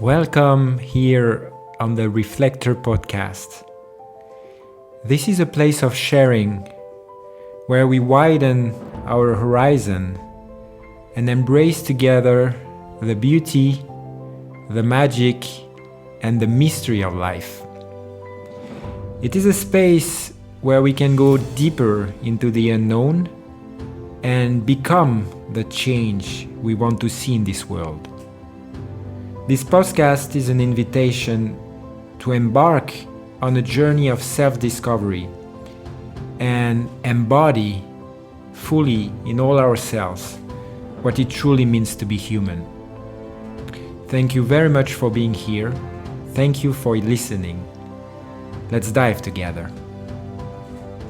Welcome here on the Reflector podcast. This is a place of sharing where we widen our horizon and embrace together the beauty, the magic, and the mystery of life. It is a space where we can go deeper into the unknown and become the change we want to see in this world. This podcast is an invitation to embark on a journey of self-discovery and embody fully in all ourselves what it truly means to be human. Thank you very much for being here. Thank you for listening. Let's dive together.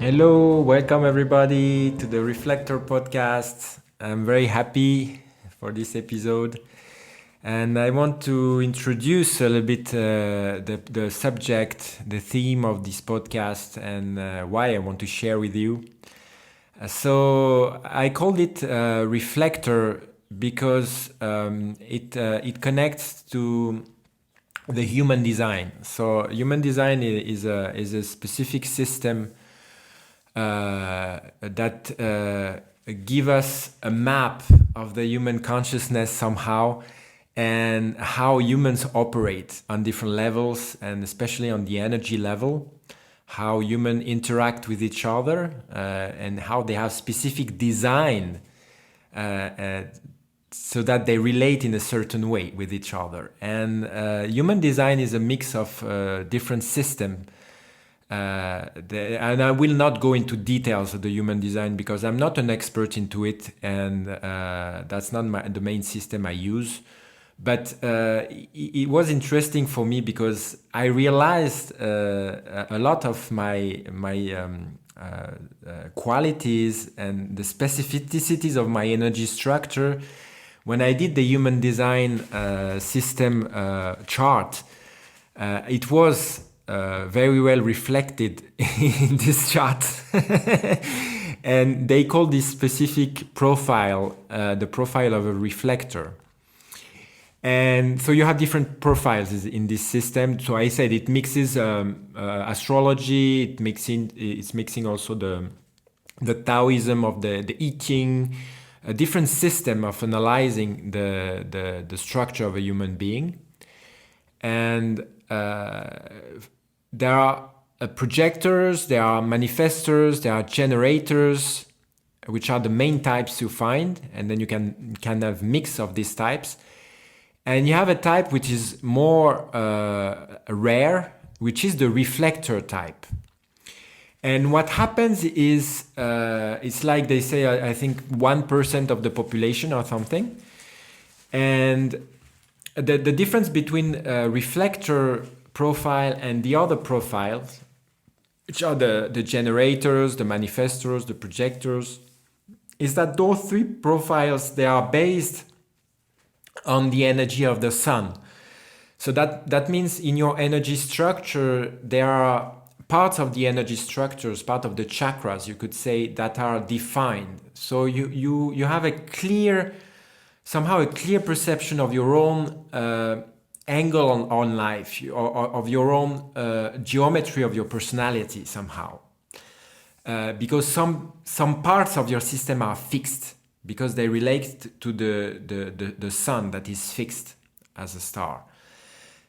Hello, welcome everybody to the Reflector podcast. I'm very happy for this episode. And I want to introduce a little bit the subject, the theme of this podcast, and why I want to share with you. So I called it Reflector because it connects to the human design. So human design is a specific system that give us a map of the human consciousness somehow, and how humans operate on different levels, and especially on the energy level, how humans interact with each other, and how they have specific design so that they relate in a certain way with each other. And human design is a mix of different systems. And I will not go into details of the human design because I'm not an expert into it, and that's not the main system I use. But it was interesting for me because I realized a lot of my qualities and the specificities of my energy structure when I did the human design system chart. It was very well reflected in this chart. And they call this specific profile the profile of a reflector. And so you have different profiles in this system. So I said it mixes astrology, it's mixing also the Taoism of the I Ching, a different system of analyzing the structure of a human being. And there are projectors, there are manifestors, there are generators, which are the main types you find. And then you can kind of mix of these types. And you have a type which is more rare, which is the reflector type. And what happens is, it's like they say, I think 1% of the population or something. And the difference between reflector profile and the other profiles, which are the generators, the manifestors, the projectors, is that those three profiles, they are based on the energy of the sun. So that means in your energy structure, there are parts of the energy structures, part of the chakras, you could say, that are defined. So you have somehow a clear perception of your own angle on life, or of your own geometry of your personality somehow. Because some parts of your system are fixed, because they relate to the sun that is fixed as a star.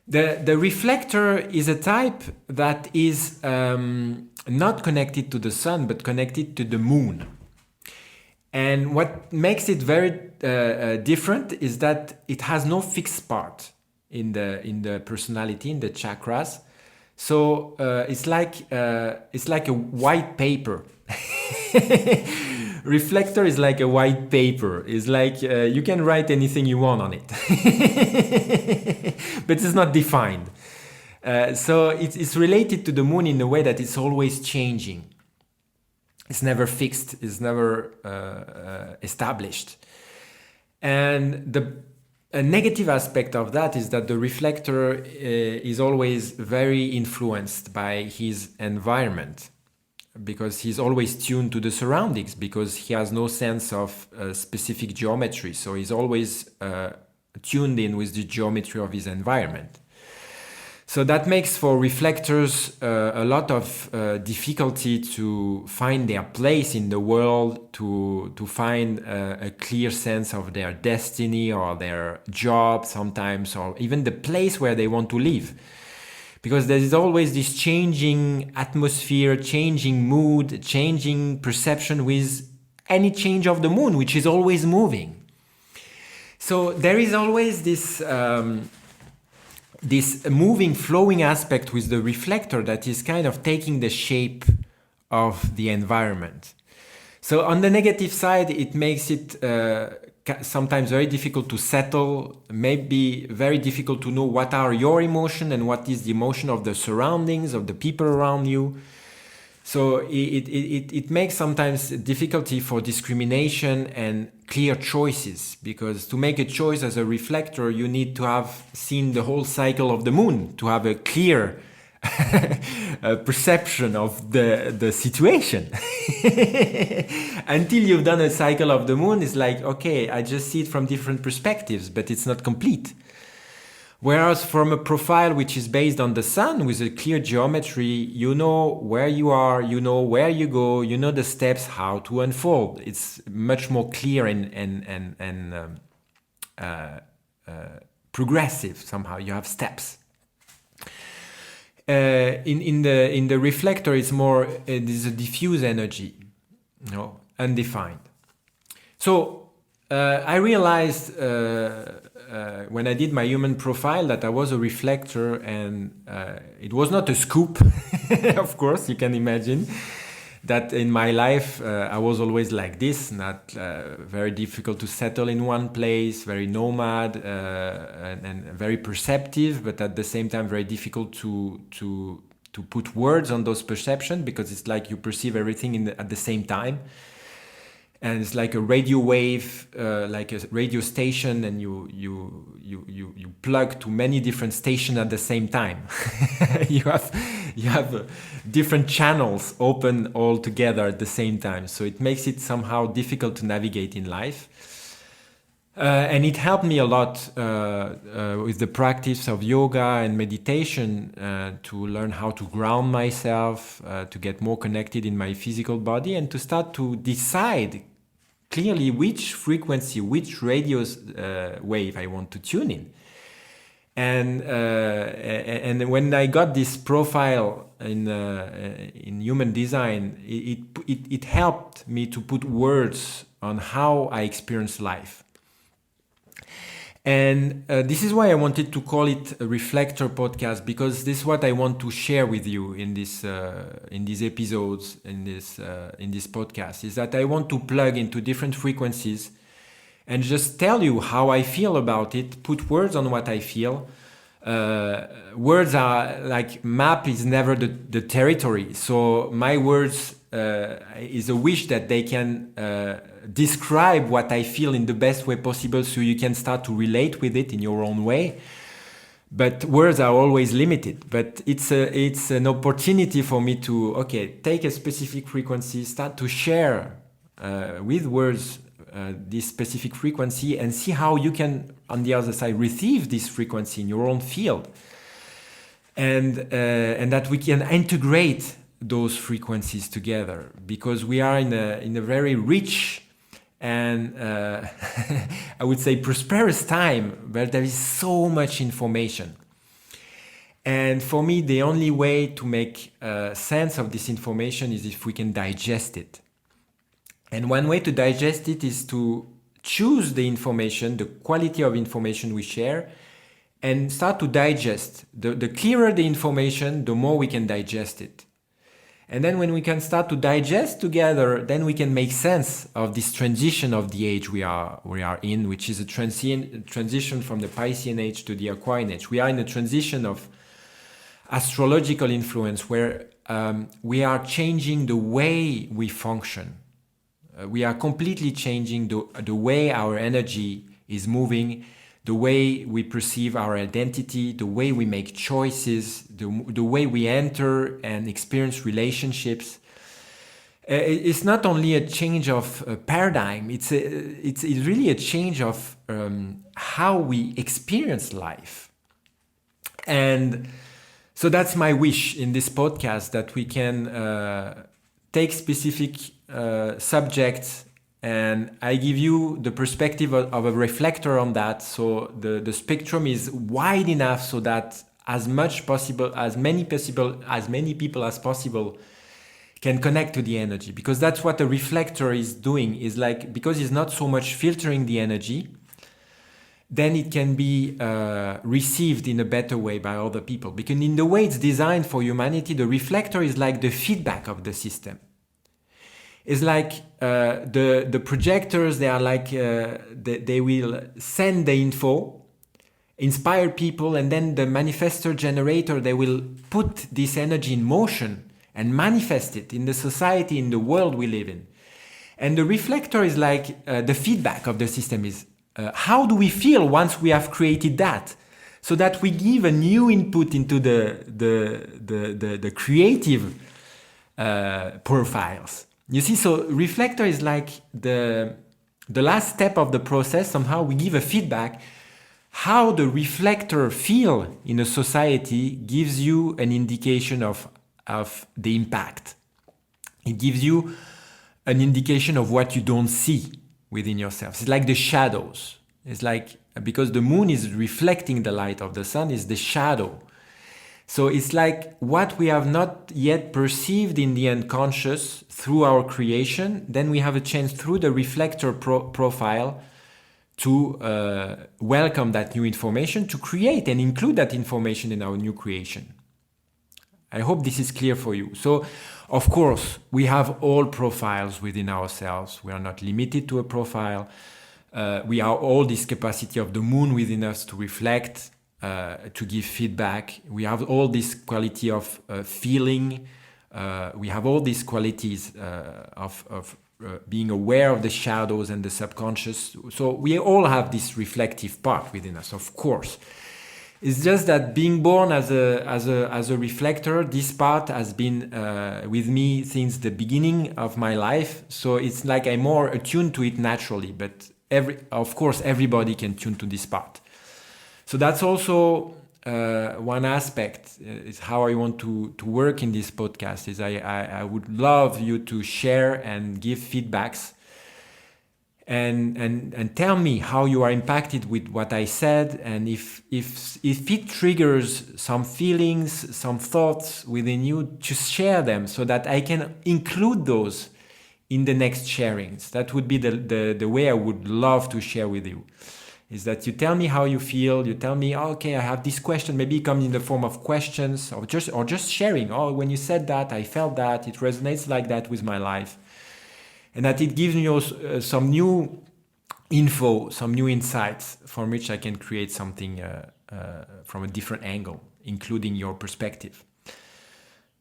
The reflector is a type that is not connected to the sun, but connected to the moon. And what makes it very different is that it has no fixed part in the personality, in the chakras. So it's like a white paper. Reflector is like a white paper. It's like you can write anything you want on it, but it's not defined. So it's related to the moon in a way that it's always changing. It's never fixed. It's never established. And a negative aspect of that is that the reflector is always very influenced by his environment, because he's always tuned to the surroundings, because he has no sense of specific geometry. So he's always tuned in with the geometry of his environment. So that makes for reflectors a lot of difficulty to find their place in the world, to find a clear sense of their destiny or their job sometimes, or even the place where they want to live. Because there is always this changing atmosphere, changing mood, changing perception with any change of the moon, which is always moving. So there is always this moving, flowing aspect with the reflector that is kind of taking the shape of the environment. So on the negative side, it makes it sometimes very difficult to settle, maybe very difficult to know what are your emotions and what is the emotion of the surroundings, of the people around you. So it makes sometimes difficulty for discrimination and clear choices, because to make a choice as a reflector, you need to have seen the whole cycle of the moon to have a clear perception of the situation. Until you've done a cycle of the moon, it's like, okay, I just see it from different perspectives, but it's not complete. Whereas from a profile which is based on the sun with a clear geometry, you know where you are, you know where you go, you know the steps, how to unfold. It's much more clear and progressive somehow. You have steps. In the reflector, it's more there's a diffuse energy, undefined. So I realized when I did my human profile that I was a reflector, and it was not a scoop. Of course, you can imagine that in my life I was always like this, not very difficult to settle in one place, very nomad and very perceptive, but at the same time very difficult to put words on those perceptions, because it's like you perceive everything at the same time. And it's like a radio wave, like a radio station, and you plug to many different stations at the same time. you have different channels open all together at the same time. So it makes it somehow difficult to navigate in life. And it helped me a lot with the practice of yoga and meditation to learn how to ground myself, to get more connected in my physical body, and to start to decide clearly which frequency, which radio wave I want to tune in. And when I got this profile in human design, it helped me to put words on how I experience life. And this is why I wanted to call it a Reflector podcast, because this is what I want to share with you in these episodes, in this podcast, is that I want to plug into different frequencies and just tell you how I feel about it, put words on what I feel. Words are like, map is never the territory. So my words is a wish that they can describe what I feel in the best way possible, so you can start to relate with it in your own way. But words are always limited. But it's an opportunity for me to take a specific frequency, start to share with words this specific frequency, and see how you can, on the other side, receive this frequency in your own field, and that we can integrate those frequencies together, because we are in a very rich and I would say prosperous time where there is so much information. And for me, the only way to make sense of this information is if we can digest it. And one way to digest it is to choose the information, the quality of information we share, and start to digest. The clearer the information, the more we can digest it. And then when we can start to digest together, then we can make sense of this transition of the age we are in, which is a transition from the Piscean age to the Aquarian age. We are in a transition of astrological influence where we are changing the way we function. We are completely changing the way our energy is moving, the way we perceive our identity, the way we make choices, the way we enter and experience relationships. It's not only a change of paradigm, it's really a change of how we experience life. And so that's my wish in this podcast, that we can take specific subjects, and I give you the perspective of a reflector on that. So the spectrum is wide enough so that as many people as possible can connect to the energy, because that's what a reflector is doing, is like, because it's not so much filtering the energy, then it can be received in a better way by other people. Because in the way it's designed for humanity, the reflector is like the feedback of the system. It's like the projectors, they are like, they will send the info, inspire people, and then the manifestor generator, they will put this energy in motion and manifest it in the society, in the world we live in. And the reflector is like the feedback of the system, is how do we feel once we have created that? So that we give a new input into the creative profiles. You see, so reflector is like the last step of the process. Somehow we give a feedback. How the reflector feel in a society gives you an indication of the impact. It gives you an indication of what you don't see within yourself. It's like the shadows. It's like, because the moon is reflecting the light of the sun, is the shadow. So it's like what we have not yet perceived in the unconscious through our creation, then we have a chance through the reflector profile to welcome that new information, to create and include that information in our new creation. I hope this is clear for you. So, of course, we have all profiles within ourselves. We are not limited to a profile. We are all this capacity of the moon within us to reflect, to give feedback. We have all this quality of feeling. We have all these qualities of being aware of the shadows and the subconscious. So we all have this reflective part within us, of course. It's just that being born as a reflector, this part has been with me since the beginning of my life. So it's like I'm more attuned to it naturally. But of course, everybody can tune to this part. So that's also one aspect. Is how I want to work in this podcast. Is I would love you to share and give feedbacks. And tell me how you are impacted with what I said, and if it triggers some feelings, some thoughts within you, just share them so that I can include those in the next sharings. That would be the way I would love to share with you. Is that you tell me how you feel, you tell me, oh, okay, I have this question, maybe it comes in the form of questions, or just sharing. Oh, when you said that, I felt that, it resonates like that with my life. And that it gives me some new info, some new insights from which I can create something from a different angle, including your perspective.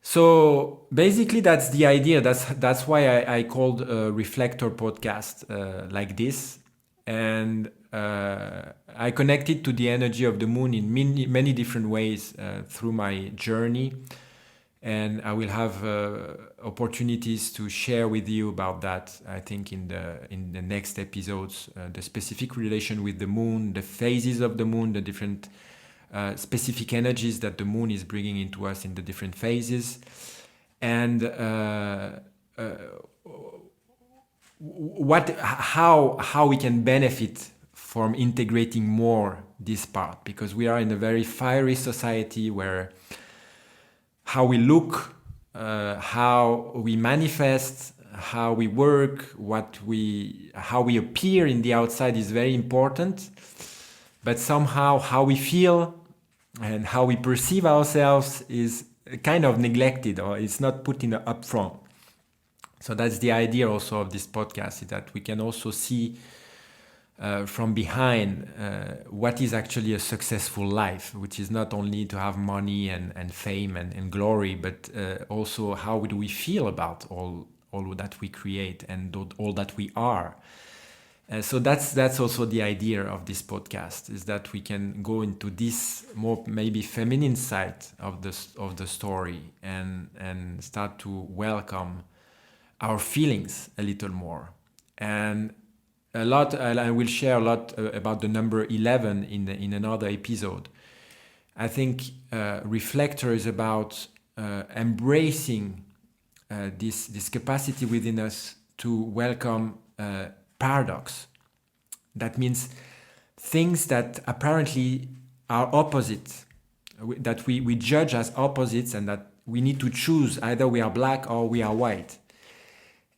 So basically, that's the idea. That's why I called a Reflector podcast like this. And I connected to the energy of the moon in many different ways through my journey. And I will have opportunities to share with you about that, I think, in the next episodes, the specific relation with the moon, the phases of the moon, the different specific energies that the moon is bringing into us in the different phases, and how we can benefit from integrating more this part, because we are in a very fiery society where how we look, how we manifest, how we work, how we appear in the outside is very important. But somehow how we feel and how we perceive ourselves is kind of neglected, or it's not put in up front. So that's the idea also of this podcast, is that we can also see from behind what is actually a successful life, which is not only to have money and fame and glory, but also how do we feel about all that we create and all that we are. So that's also the idea of this podcast, is that we can go into this more maybe feminine side of the story and start to welcome our feelings a little more. And I will share a lot about the number 11 in another episode. I think Reflector is about embracing this capacity within us to welcome paradox. That means things that apparently are opposite, that we judge as opposites, and that we need to choose either we are black or we are white.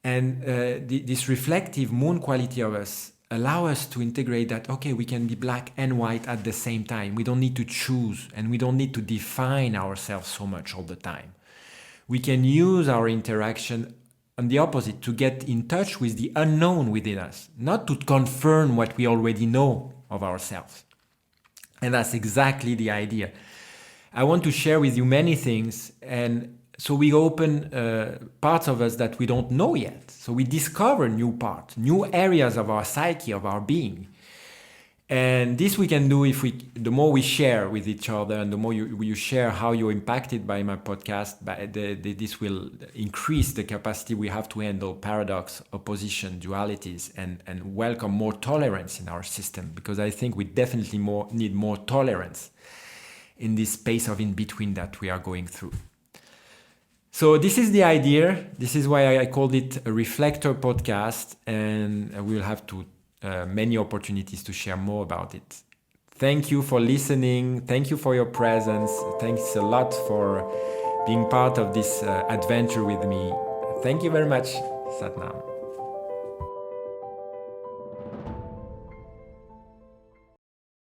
And this reflective moon quality of us allow us to integrate that, okay, we can be black and white at the same time. We don't need to choose, and we don't need to define ourselves so much all the time. We can use our interaction on the opposite to get in touch with the unknown within us, not to confirm what we already know of ourselves. And that's exactly the idea. I want to share with you many things, and so we open parts of us that we don't know yet. So we discover new parts, new areas of our psyche, of our being. And this we can do the more we share with each other, and the more you share how you're impacted by my podcast, this will increase the capacity we have to handle paradox, opposition, dualities, and welcome more tolerance in our system. Because I think we definitely need more tolerance in this space of in-between that we are going through. So this is the idea. This is why I called it a Reflector podcast, and we'll have many opportunities to share more about it. Thank you for listening. Thank you for your presence. Thanks a lot for being part of this adventure with me. Thank you very much. Satnam.